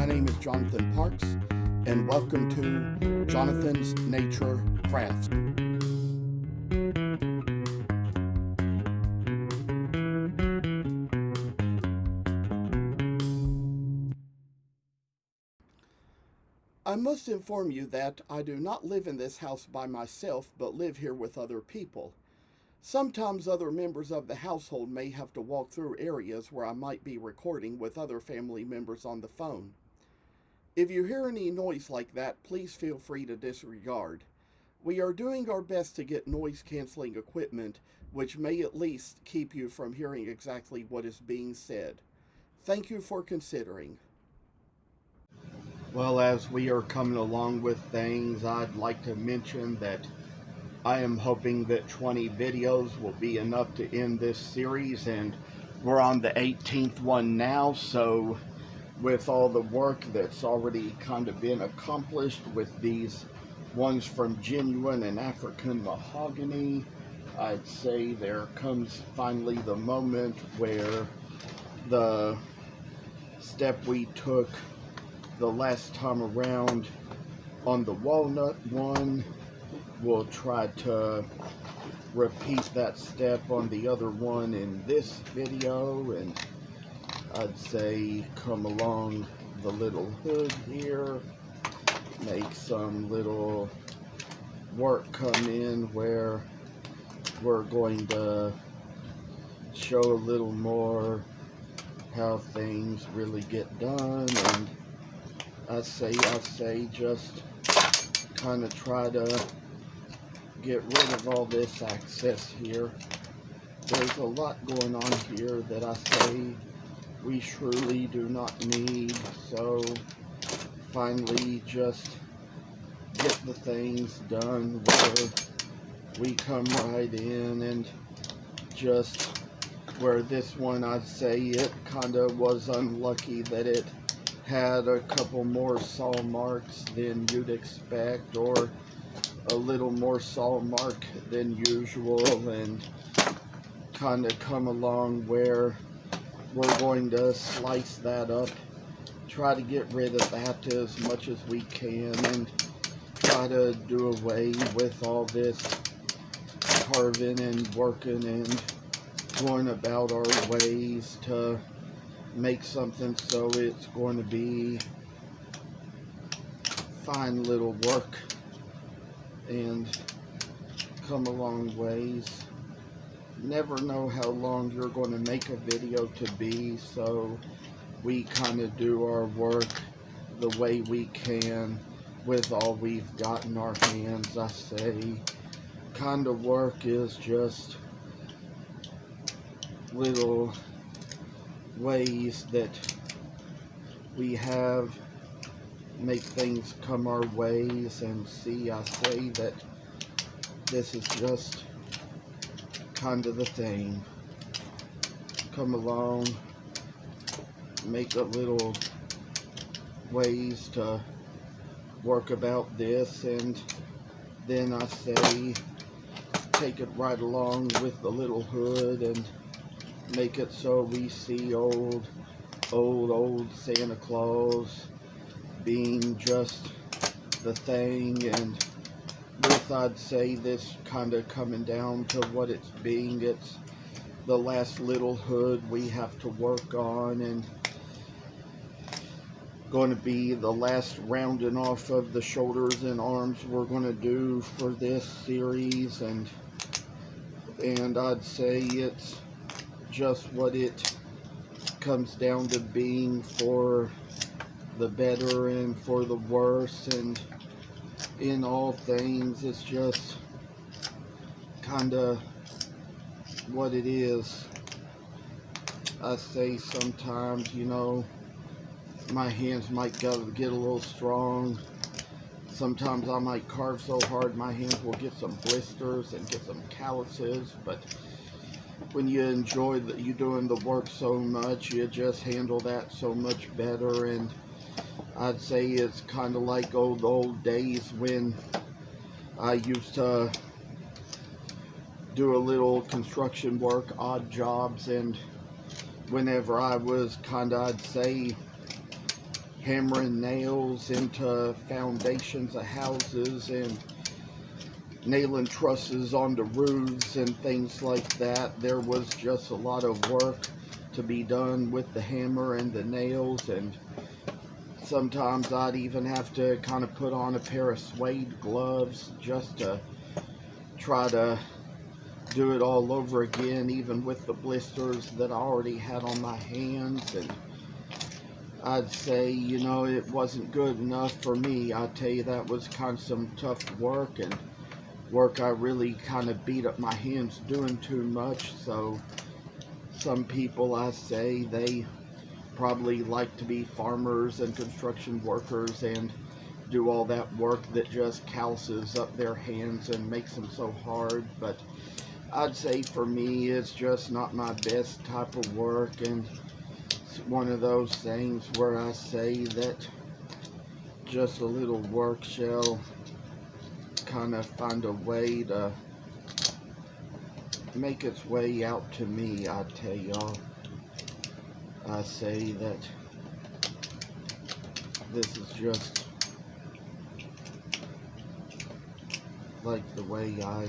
My name is Jonathan Parks, and welcome to Jonathan's Nature Crafts. I must inform you that I do not live in this house by myself, but live here with other people. Sometimes other members of the household may have to walk through areas where I might be recording with other family members on the phone. If you hear any noise like that, please feel free to disregard. We are doing our best to get noise canceling equipment, which may at least keep you from hearing exactly what is being said. Thank you for considering. Well, as we are coming along with things, I'd like to mention that I am hoping that 20 videos will be enough to end this series, and we're on the 18th one now, so with all the work that's already kind of been accomplished with these ones from genuine and African mahogany, I'd say there comes finally the moment where the step we took the last time around on the walnut one, we'll try to repeat that step on the other one in this video, and I'd say come along the little hood here, make some little work come in where we're going to show a little more how things really get done, and I say just kind of try to get rid of all this excess here. There's a lot going on here that I say we surely do not need, so finally just get the things done where we come right in, and just where this one, I'd say it kind of was unlucky that it had a couple more saw marks than you'd expect, or a little more saw mark than usual, and kind of come along where we're going to slice that up, try to get rid of that as much as we can, and try to do away with all this carving and working and going about our ways to make something so it's going to be fine little work and come a long ways. Never know how long you're going to make a video to be, so we kind of do our work the way we can with all we've got in our hands. I say kind of work is just little ways that we have make things come our ways, and see, I say that this is just kind of the thing. Come along, make a little ways to work about this, and then I say take it right along with the little hood and make it so we see old Santa Claus being just the thing, and with, I'd say, this kind of coming down to what it's being, it's the last little hood we have to work on, and going to be the last rounding off of the shoulders and arms we're going to do for this series, and I'd say it's just what it comes down to being, for the better and for the worse, and in all things it's just kind of what it is. I say sometimes, you know, my hands might get a little strong. Sometimes I might carve so hard my hands will get some blisters and get some calluses, but when you enjoy you doing the work so much, you just handle that so much better. And I'd say it's kind of like old days when I used to do a little construction work, odd jobs, and whenever I was kind of, I'd say, hammering nails into foundations of houses and nailing trusses onto roofs and things like that. There was just a lot of work to be done with the hammer and the nails, and sometimes I'd even have to kind of put on a pair of suede gloves just to try to do it all over again, even with the blisters that I already had on my hands. And I'd say, you know, it wasn't good enough for me. I'd tell you that was kind of some tough work, and work I really kind of beat up my hands doing too much. So some people, I say, they probably like to be farmers and construction workers and do all that work that just calluses up their hands and makes them so hard. But I'd say for me, it's just not my best type of work, and it's one of those things where I say that just a little work shall kind of find a way to make its way out to me. I tell y'all, I say that this is just like the way I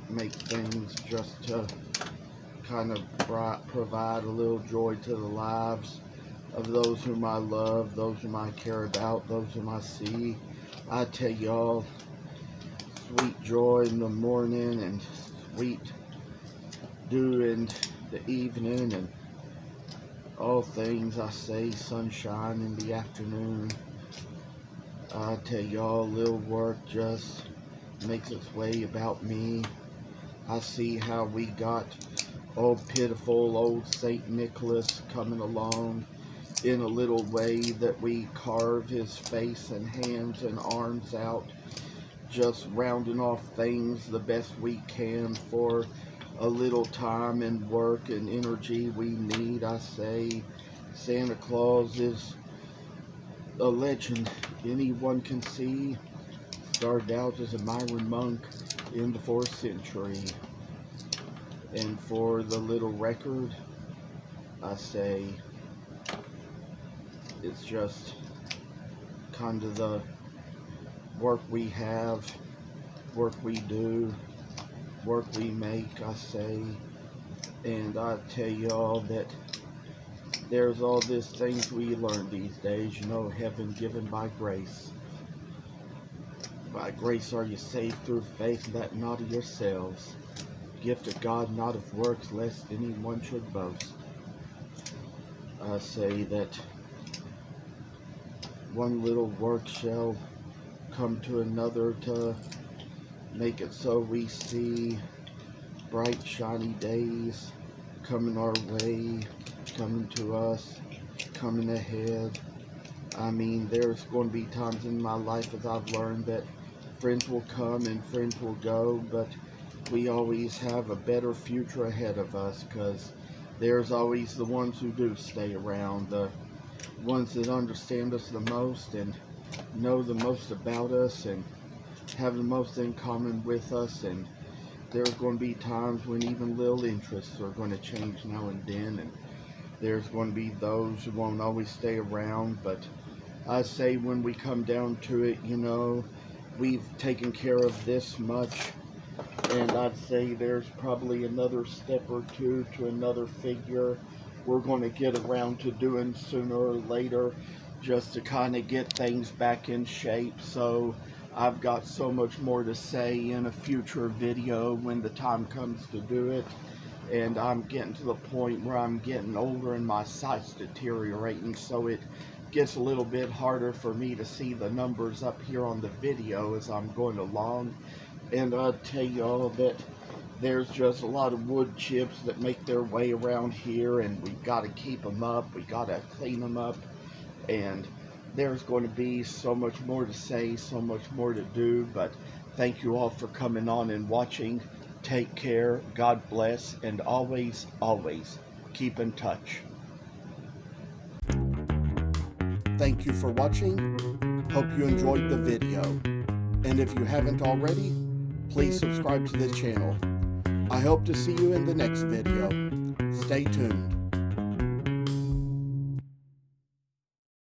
make things, just to kind of provide a little joy to the lives of those whom I love, those whom I care about, those whom I see. I tell y'all, sweet joy in the morning and sweet dew in the evening, and all things I say, sunshine in the afternoon. I tell y'all, little work just makes its way about me. I see how we got old pitiful old St. Nicholas coming along in a little way that we carve his face and hands and arms out, just rounding off things the best we can for a little time and work and energy we need. I say Santa Claus is a legend anyone can see. Started out as a Myron monk in the 4th century. And for the little record, I say it's just kind of the work we have, work we do, work we make, I say. And I tell y'all that there's all these things we learn these days, you know, heaven given by grace. By grace are you saved through faith, that not of yourselves. Gift of God, not of works, lest anyone should boast. I say that one little work shall come to another to make it so we see bright, shiny days coming our way, coming to us, coming ahead. I mean, there's going to be times in my life, as I've learned, that friends will come and friends will go, but we always have a better future ahead of us, because there's always the ones who do stay around, the ones that understand us the most and know the most about us and have the most in common with us. And there's going to be times when even little interests are going to change now and then, and there's going to be those who won't always stay around. But I say, when we come down to it, you know, we've taken care of this much, and I'd say there's probably another step or two to another figure we're going to get around to doing sooner or later, just to kind of get things back in shape. So I've got so much more to say in a future video when the time comes to do it. And I'm getting to the point where I'm getting older and my sight's deteriorating, so it gets a little bit harder for me to see the numbers up here on the video as I'm going along. And I'll tell y'all that there's just a lot of wood chips that make their way around here, and we've got to keep them up, we got to clean them up, and there's going to be so much more to say, so much more to do. But thank you all for coming on and watching. Take care, God bless, and always, always keep in touch. Thank you for watching. Hope you enjoyed the video. And if you haven't already, please subscribe to this channel. I hope to see you in the next video. Stay tuned.